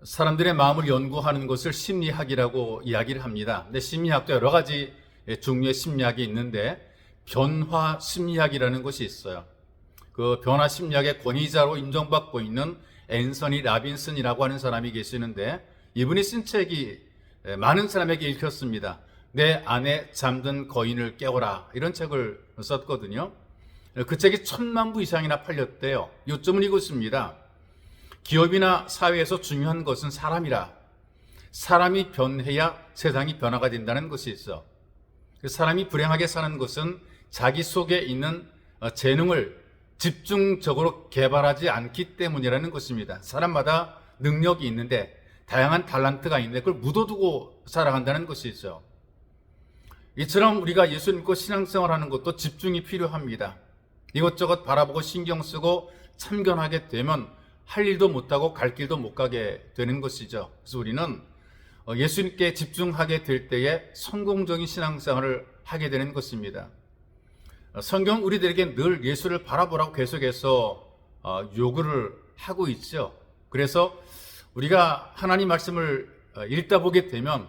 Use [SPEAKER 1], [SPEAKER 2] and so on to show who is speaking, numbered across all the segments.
[SPEAKER 1] 사람들의 마음을 연구하는 것을 심리학이라고 이야기를 합니다. 근데 심리학도 여러 가지 종류의 심리학이 있는데 변화 심리학이라는 것이 있어요. 그 변화 심리학의 권위자로 인정받고 있는 앤서니 라빈슨이라고 하는 사람이 계시는데 이분이 쓴 책이 많은 사람에게 읽혔습니다. 내 안에 잠든 거인을 깨워라, 이런 책을 썼거든요. 그 책이 1000만 부 이상이나 팔렸대요. 요점은 이것입니다. 기업이나 사회에서 중요한 것은 사람이라. 사람이 변해야 세상이 변화가 된다는 것이 있어. 사람이 불행하게 사는 것은 자기 속에 있는 재능을 집중적으로 개발하지 않기 때문이라는 것입니다. 사람마다 능력이 있는데, 다양한 탤런트가 있는데 그걸 묻어두고 살아간다는 것이 있어요. 이처럼 우리가 예수 믿고 신앙생활하는 것도 집중이 필요합니다. 이것저것 바라보고 신경 쓰고 참견하게 되면 할 일도 못하고 갈 길도 못 가게 되는 것이죠. 그래서 우리는 예수님께 집중하게 될 때에 성공적인 신앙생활을 하게 되는 것입니다. 성경은 우리들에게 늘 예수를 바라보라고 계속해서 요구를 하고 있죠. 그래서 우리가 하나님 말씀을 읽다 보게 되면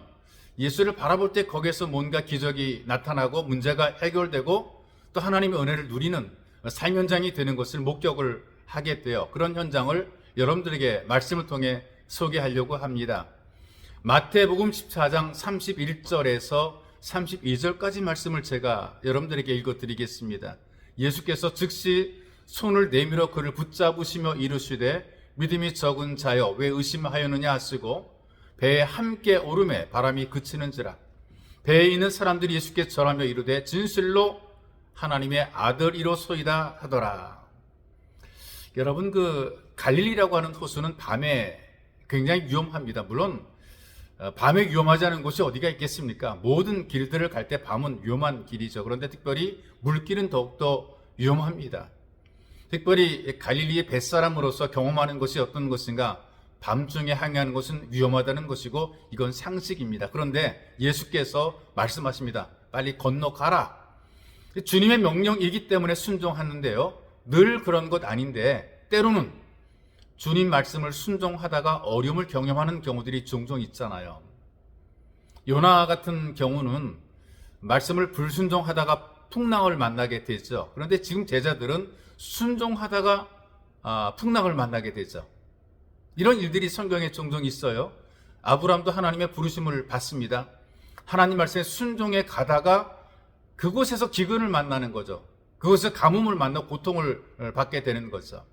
[SPEAKER 1] 예수를 바라볼 때 거기에서 뭔가 기적이 나타나고 문제가 해결되고 또 하나님의 은혜를 누리는 삶 현장이 되는 것을 목격을 하게 돼요. 그런 현장을 여러분들에게 말씀을 통해 소개하려고 합니다. 마태복음 14장 31절에서 32절까지 말씀을 제가 여러분들에게 읽어드리겠습니다. 예수께서 즉시 손을 내밀어 그를 붙잡으시며 이르시되 믿음이 적은 자여 왜 의심하였느냐 하시고 배에 함께 오름에 바람이 그치는지라. 배에 있는 사람들이 예수께 절하며 이르되 진실로 하나님의 아들이로소이다 하더라. 여러분, 그 갈릴리라고 하는 호수는 밤에 굉장히 위험합니다. 물론 밤에 위험하지 않은 곳이 어디가 있겠습니까? 모든 길들을 갈 때 밤은 위험한 길이죠. 그런데 특별히 물길은 더욱더 위험합니다. 특별히 갈릴리의 뱃사람으로서 경험하는 것이 어떤 것인가? 밤중에 항해하는 것은 위험하다는 것이고 이건 상식입니다. 그런데 예수께서 말씀하십니다. 빨리 건너가라. 주님의 명령이기 때문에 순종하는데요. 늘 그런 것 아닌데 때로는 주님 말씀을 순종하다가 어려움을 경험하는 경우들이 종종 있잖아요. 요나 같은 경우는 말씀을 불순종하다가 풍랑을 만나게 되죠. 그런데 지금 제자들은 순종하다가 풍랑을 만나게 되죠. 이런 일들이 성경에 종종 있어요. 아브라함도 하나님의 부르심을 받습니다. 하나님 말씀에 순종해 가다가 그곳에서 기근을 만나는 거죠. 그곳에서 가뭄을 만나 고통을 받게 되는 거죠.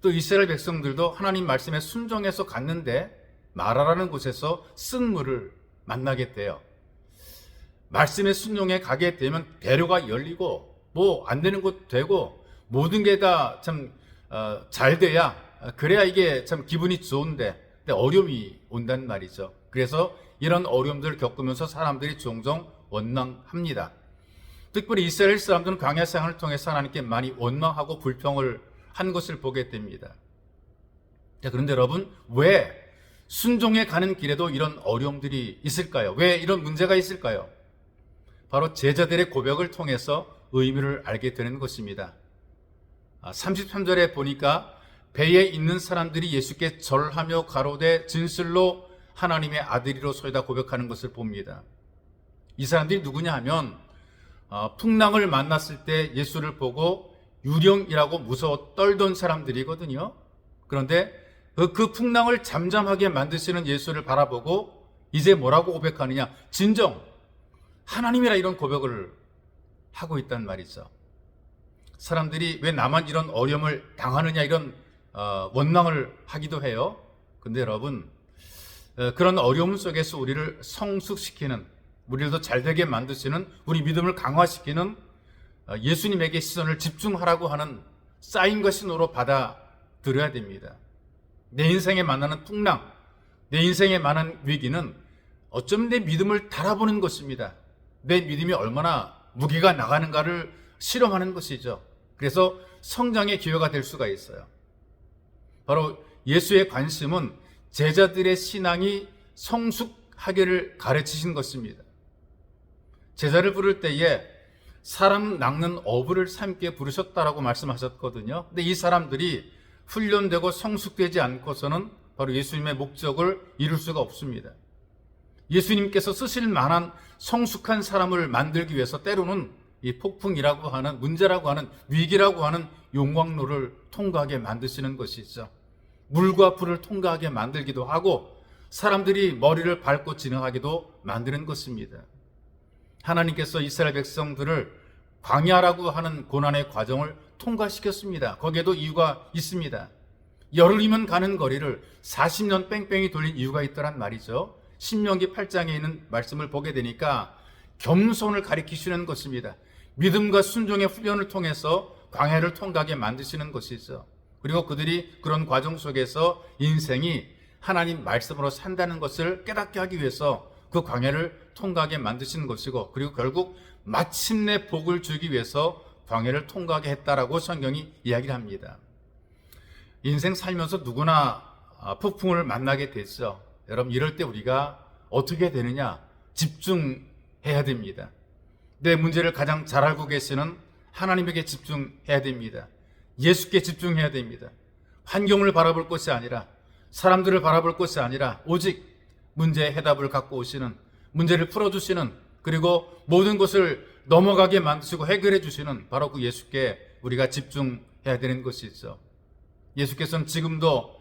[SPEAKER 1] 또 이스라엘 백성들도 하나님 말씀에 순종해서 갔는데 마라라는 곳에서 쓴물을 만나게 돼요. 말씀에 순종해 가게 되면 대로가 열리고 뭐 안 되는 곳 되고 모든 게 다 참 잘 돼야, 그래야 이게 참 기분이 좋은데 근데 어려움이 온단 말이죠. 그래서 이런 어려움들을 겪으면서 사람들이 종종 원망합니다. 특별히 이스라엘 사람들은 광야 생활을 통해서 하나님께 많이 원망하고 불평을 한 것을 보게 됩니다. 자, 그런데 여러분, 왜 순종해 가는 길에도 이런 어려움들이 있을까요? 왜 이런 문제가 있을까요? 바로 제자들의 고백을 통해서 의미를 알게 되는 것입니다. 33절에 보니까 배에 있는 사람들이 예수께 절하며 가로되 진실로 하나님의 아들이로소이다 고백하는 것을 봅니다. 이 사람들이 누구냐 하면 풍랑을 만났을 때 예수를 보고 유령이라고 무서워 떨던 사람들이거든요. 그런데 그 풍랑을 잠잠하게 만드시는 예수를 바라보고 이제 뭐라고 고백하느냐? 진정 하나님이라, 이런 고백을 하고 있단 말이죠. 사람들이 왜 나만 이런 어려움을 당하느냐, 이런 원망을 하기도 해요. 근데 여러분, 그런 어려움 속에서 우리를 성숙시키는, 우리를 더 잘되게 만드시는, 우리 믿음을 강화시키는 예수님에게 시선을 집중하라고 하는 사인과 신호로 받아들여야 됩니다. 내 인생에 만나는 풍랑, 내 인생에 만난 위기는 어쩌면 내 믿음을 달아보는 것입니다. 내 믿음이 얼마나 무게가 나가는가를 실험하는 것이죠. 그래서 성장의 기회가 될 수가 있어요. 바로 예수의 관심은 제자들의 신앙이 성숙하기를 가르치신 것입니다. 제자를 부를 때에 사람 낚는 어부를 삼게 부르셨다라고 말씀하셨거든요. 근데 이 사람들이 훈련되고 성숙되지 않고서는 바로 예수님의 목적을 이룰 수가 없습니다. 예수님께서 쓰실 만한 성숙한 사람을 만들기 위해서 때로는 이 폭풍이라고 하는, 문제라고 하는, 위기라고 하는 용광로를 통과하게 만드시는 것이죠. 물과 불을 통과하게 만들기도 하고 사람들이 머리를 밟고 지나가기도 만드는 것입니다. 하나님께서 이스라엘 백성들을 광야라고 하는 고난의 과정을 통과시켰습니다. 거기에도 이유가 있습니다. 열흘이면 가는 거리를 40년 뺑뺑이 돌린 이유가 있더란 말이죠. 신명기 8장에 있는 말씀을 보게 되니까 겸손을 가리키시는 것입니다. 믿음과 순종의 훈련을 통해서 광야를 통과하게 만드시는 것이죠. 그리고 그들이 그런 과정 속에서 인생이 하나님 말씀으로 산다는 것을 깨닫게 하기 위해서 그 광야를 통과하게 만드시는 것이고, 그리고 결국 마침내 복을 주기 위해서 광야를 통과하게 했다라고 성경이 이야기를 합니다. 인생 살면서 누구나 폭풍을 만나게 됐죠. 여러분, 이럴 때 우리가 어떻게 되느냐? 집중해야 됩니다. 내 문제를 가장 잘 알고 계시는 하나님에게 집중해야 됩니다. 예수께 집중해야 됩니다. 환경을 바라볼 것이 아니라, 사람들을 바라볼 것이 아니라 오직 문제의 해답을 갖고 오시는, 문제를 풀어주시는, 그리고 모든 것을 넘어가게 만드시고 해결해 주시는 바로 그 예수께 우리가 집중해야 되는 것이 있죠. 예수께서는 지금도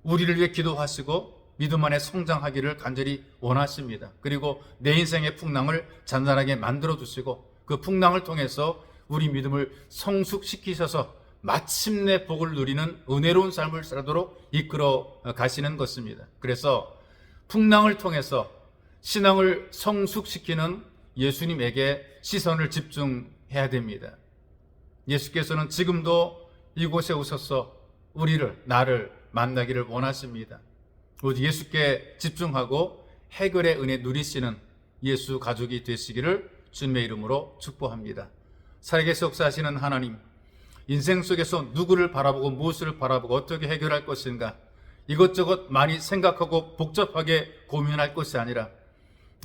[SPEAKER 1] 우리를 위해 기도하시고 믿음 안에 성장하기를 간절히 원하십니다. 그리고 내 인생의 풍랑을 잔잔하게 만들어 주시고 그 풍랑을 통해서 우리 믿음을 성숙시키셔서 마침내 복을 누리는 은혜로운 삶을 살도록 이끌어 가시는 것입니다. 그래서 풍랑을 통해서 신앙을 성숙시키는 예수님에게 시선을 집중해야 됩니다. 예수께서는 지금도 이곳에 오셔서 나를 만나기를 원하십니다. 오직 예수께 집중하고 해결의 은혜 누리시는 예수 가족이 되시기를 주님의 이름으로 축복합니다. 살아계시 역사하시는 하나님, 인생 속에서 누구를 바라보고 무엇을 바라보고 어떻게 해결할 것인가, 이것저것 많이 생각하고 복잡하게 고민할 것이 아니라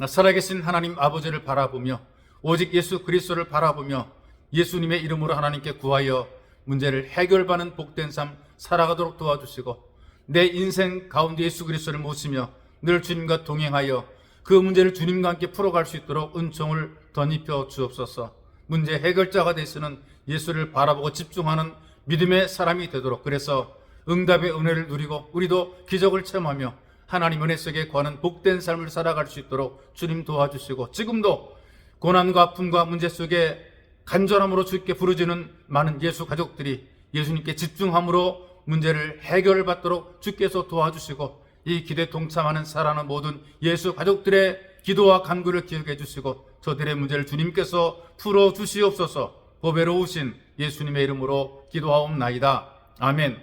[SPEAKER 1] 살아계신 하나님 아버지를 바라보며 오직 예수 그리스도를 바라보며 예수님의 이름으로 하나님께 구하여 문제를 해결받는 복된 삶 살아가도록 도와주시고, 내 인생 가운데 예수 그리스도를 모시며 늘 주님과 동행하여 그 문제를 주님과 함께 풀어갈 수 있도록 은총을 덧입혀 주옵소서. 문제 해결자가 되시는 예수를 바라보고 집중하는 믿음의 사람이 되도록, 그래서 응답의 은혜를 누리고 우리도 기적을 체험하며 하나님 은혜 속에 거하는 복된 삶을 살아갈 수 있도록 주님 도와주시고, 지금도 고난과 아픔과 문제 속에 간절함으로 주께 부르짖는 많은 예수 가족들이 예수님께 집중함으로 문제를 해결받도록 주께서 도와주시고, 이 기도에 동참하는 사랑하는 모든 예수 가족들의 기도와 간구를 기억해 주시고 저들의 문제를 주님께서 풀어주시옵소서. 보배로우신 예수님의 이름으로 기도하옵나이다. 아멘.